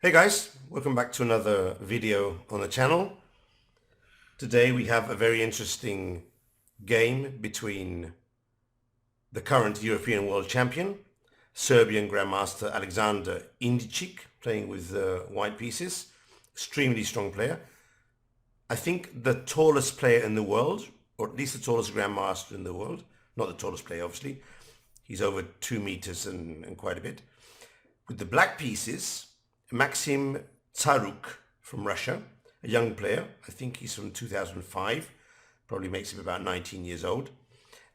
Hey guys, welcome back to another video on the channel. Today we have a very interesting game between the current European World Champion, Serbian Grandmaster Aleksander Indjic, playing with white pieces. Extremely strong player. I think the tallest player in the world, or at least the tallest Grandmaster in the world. Not the tallest player, obviously. He's over 2 meters and quite a bit. With the black pieces, Maksim Tsaruk from Russia, a young player. I think he's from 2005. Probably makes him about 19 years old.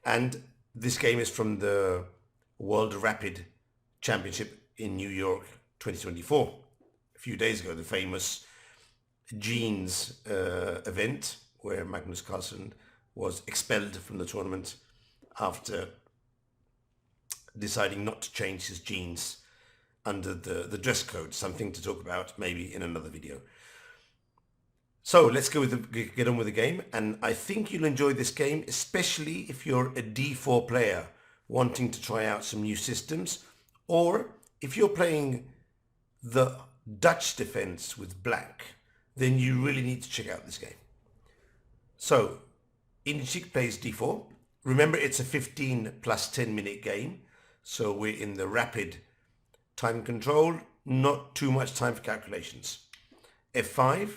And this game is from the World Rapid Championship in New York 2024. A few days ago, the famous jeans event where Magnus Carlsen was expelled from the tournament after deciding not to change his jeans under the dress code. Something to talk about maybe in another video. So let's get on with the game, and I think you'll enjoy this game, especially if you're a D4 player wanting to try out some new systems, or if you're playing the Dutch defense with black, then you really need to check out this game. So Indjic plays D4. Remember, it's a 15 plus 10 minute game, so we're in the rapid time control, not too much time for calculations. F5,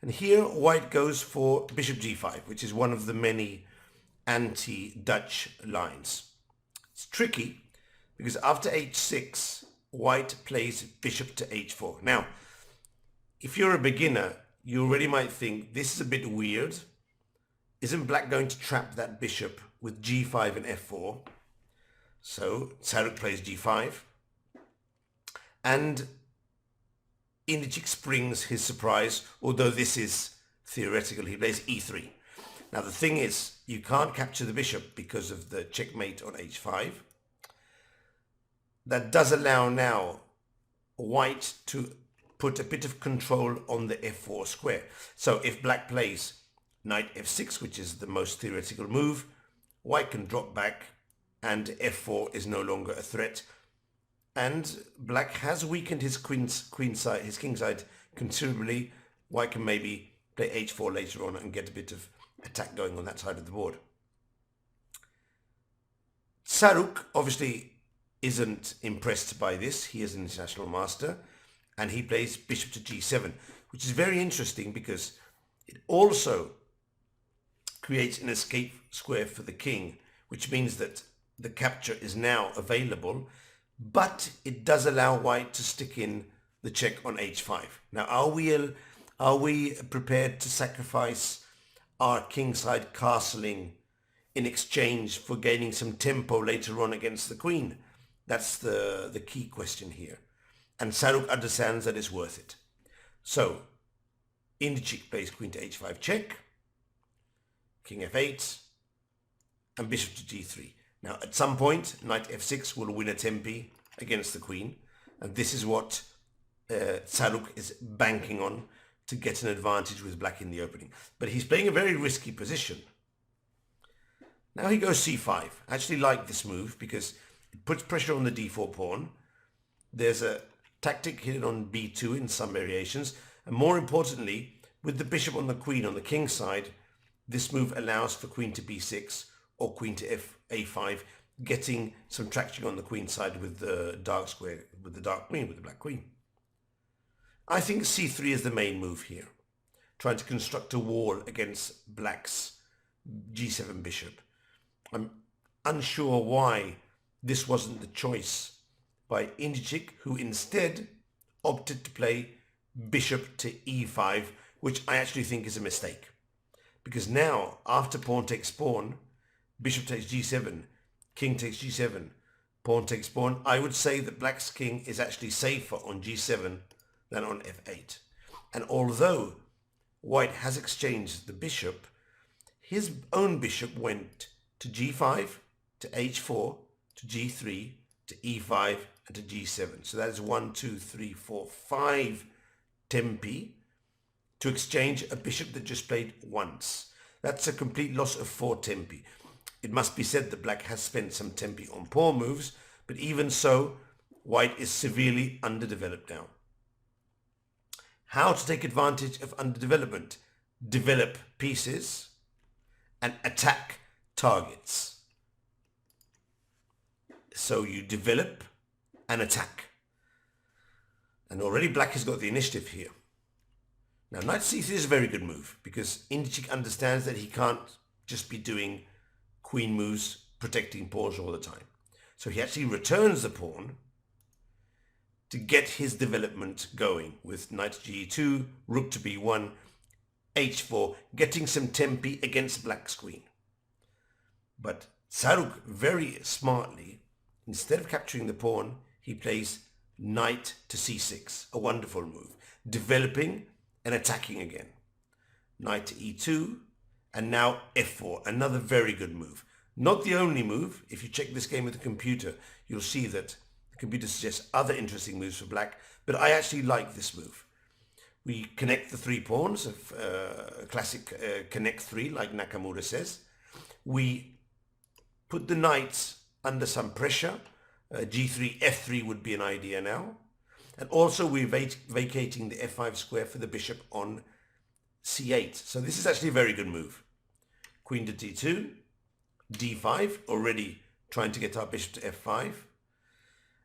and here white goes for bishop g5, which is one of the many anti-Dutch lines. It's tricky because after h6, white plays bishop to h4. Now, if you're a beginner, you already might think this is a bit weird. Isn't black going to trap that bishop with g5 and f4? So Tsaruk plays g5. And Indjic springs his surprise, although this is theoretical. He plays e3. Now the thing is, you can't capture the bishop because of the checkmate on h5. That does allow now white to put a bit of control on the f4 square. So if black plays knight f6, which is the most theoretical move, white can drop back and f4 is no longer a threat. And black has weakened his king side considerably. White can maybe play h4 later on and get a bit of attack going on that side of the board. Tsaruk obviously isn't impressed by this. He is an international master, and he plays bishop to g7, which is very interesting because it also creates an escape square for the king, which means that the capture is now available. But it does allow white to stick in the check on h5. Now, are we prepared to sacrifice our kingside castling in exchange for gaining some tempo later on against the queen? That's the key question here. And Tsaruk understands that it's worth it. So Indjic plays queen to h5 check, king f8, and bishop to g3. Now, at some point, knight f6 will win a tempi against the queen, and this is what Tsaruk is banking on to get an advantage with black in the opening. But he's playing a very risky position. Now he goes c5. I actually like this move because it puts pressure on the d4 pawn. There's a tactic hidden on b2 in some variations, and more importantly, with the bishop on the queen on the king side, this move allows for queen to b6 or queen to a5, getting some traction on the queen side with the dark square, with the dark queen, with the black queen. I think c3 is the main move here, trying to construct a wall against black's g7 bishop. I'm unsure why this wasn't the choice by Indjic, who instead opted to play bishop to e5, which I actually think is a mistake. Because now, after pawn takes pawn, bishop takes g7, king takes g7, pawn takes pawn, I would say that black's king is actually safer on g7 than on f8. And although white has exchanged the bishop, his own bishop went to g5, to h4, to g3, to e5, and to g7. So that is 1, 2, 3, 4, 5 tempi to exchange a bishop that just played once. That's a complete loss of 4 tempi. It must be said that black has spent some tempi on pawn moves, but even so, white is severely underdeveloped now. how to take advantage of underdevelopment, develop pieces, and attack targets. So you develop and attack. And already black has got the initiative here. Now knight c3 is a very good move because Indjic understands that he can't just be doing queen moves protecting pawns all the time. So he actually returns the pawn to get his development going with knight to g2, rook to b1, h4, getting some tempi against black's queen. But Tsaruk very smartly, instead of capturing the pawn, he plays knight to c6, a wonderful move, developing and attacking again. Knight to e2, and now f4, another very good move. Not the only move. If you check this game with the computer, you'll see that the computer suggests other interesting moves for black, but I actually like this move. We connect the three pawns of classic connect three, like Nakamura says. We put the knights under some pressure. G3, F3 would be an idea now. And also we're vacating the F5 square for the bishop on C8. So this is actually a very good move. Queen to D2, D5, already trying to get our bishop to F5.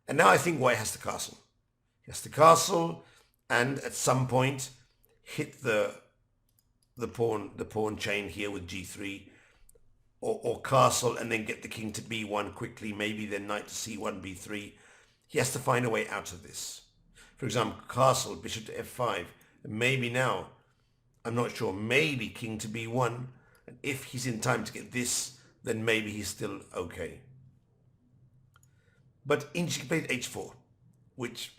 And now I think white has to castle. He has to castle and at some point hit the pawn chain here with G3. Or castle and then get the king to b1 quickly, maybe then knight to c1, b3. He has to find a way out of this. For example, castle, bishop to f5. Maybe now, I'm not sure, maybe king to b1. And if he's in time to get this, then maybe he's still okay. But Indjic played h4, which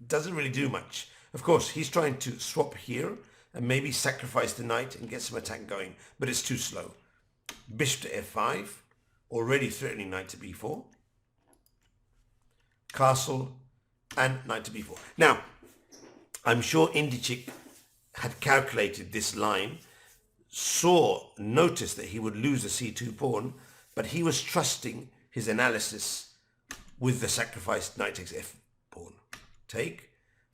doesn't really do much. Of course, he's trying to swap here and maybe sacrifice the knight and get some attack going, but it's too slow. Bishop to f5, already threatening knight to b4. Castle and knight to b4. Now, I'm sure Indjic had calculated this line, noticed that he would lose the c2 pawn, but he was trusting his analysis with the sacrificed knight takes f pawn. Take,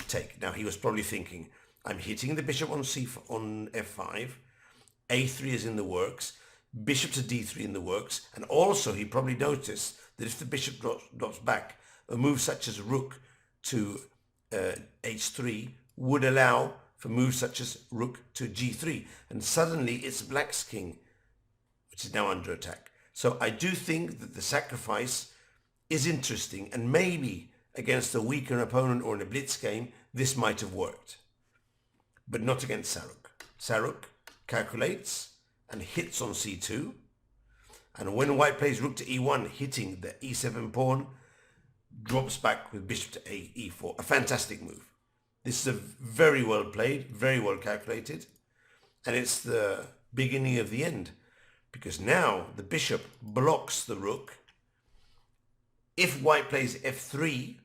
take. Now he was probably thinking, I'm hitting the bishop on f5, a3 is in the works, bishop to d3 in the works, and also he probably noticed that if the bishop drops back, a move such as rook to h3 would allow for moves such as rook to g3, and suddenly it's black's king, which is now under attack. So I do think that the sacrifice is interesting, and maybe against a weaker opponent or in a blitz game, this might have worked. But not against Tsaruk. Tsaruk calculates and hits on c2, and when white plays rook to e1, hitting the e7 pawn, drops back with bishop to e4. A fantastic move. This is a very well played, very well calculated, and it's the beginning of the end, because now the bishop blocks the rook. If white plays f3,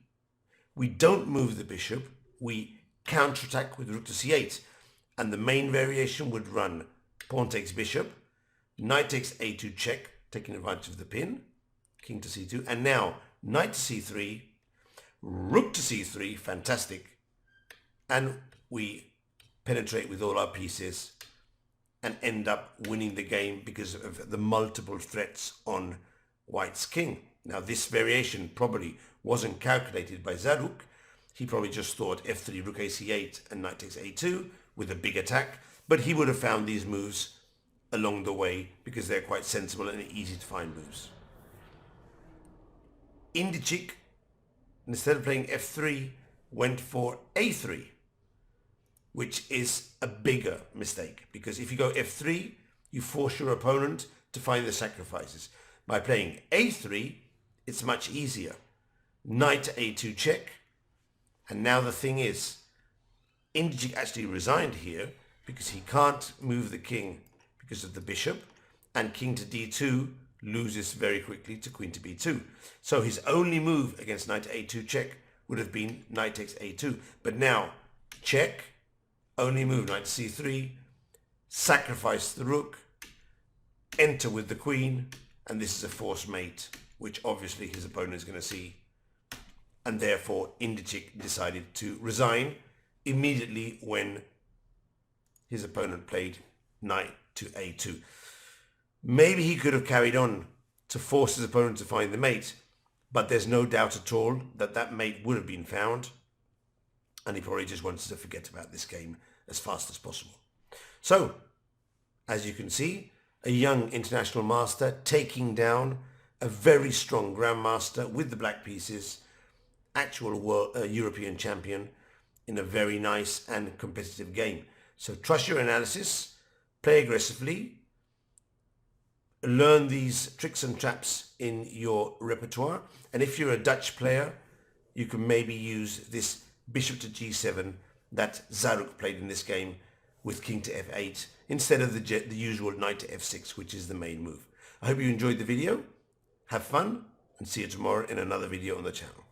we don't move the bishop, we counterattack with rook to c8, and the main variation would run pawn takes bishop, knight takes a2 check, taking advantage of the pin, king to c2, and now knight to c3, rook to c3, fantastic, and we penetrate with all our pieces and end up winning the game because of the multiple threats on white's king. Now this variation probably wasn't calculated by Tsaruk. He probably just thought f3, rook a c8 and knight takes a2 with a big attack, but he would have found these moves along the way because they're quite sensible and easy to find moves. Indjic, instead of playing f3, went for a3, which is a bigger mistake, because if you go f3, you force your opponent to find the sacrifices. By playing a3, it's much easier. Knight to a2 check, and now the thing is, Indjic actually resigned here because he can't move the king because of the bishop, and king to d2 loses very quickly to queen to b2. So his only move against knight to a2 check would have been knight takes a2. But now, check, only move knight to c3, sacrifice the rook, enter with the queen, and this is a forced mate, which obviously his opponent is going to see. And therefore, Indjic decided to resign immediately when his opponent played knight to a2. Maybe he could have carried on to force his opponent to find the mate, but there's no doubt at all that that mate would have been found, and he probably just wanted to forget about this game as fast as possible. So, as you can see, a young international master taking down a very strong grandmaster with the black pieces, actual European champion, in a very nice and competitive game. So trust your analysis, play aggressively, learn these tricks and traps in your repertoire, and if you're a Dutch player, you can maybe use this bishop to g7 that Tsaruk played in this game with king to f8 instead of the usual knight to f6, which is the main move. I hope you enjoyed the video. Have fun, and see you tomorrow in another video on the channel.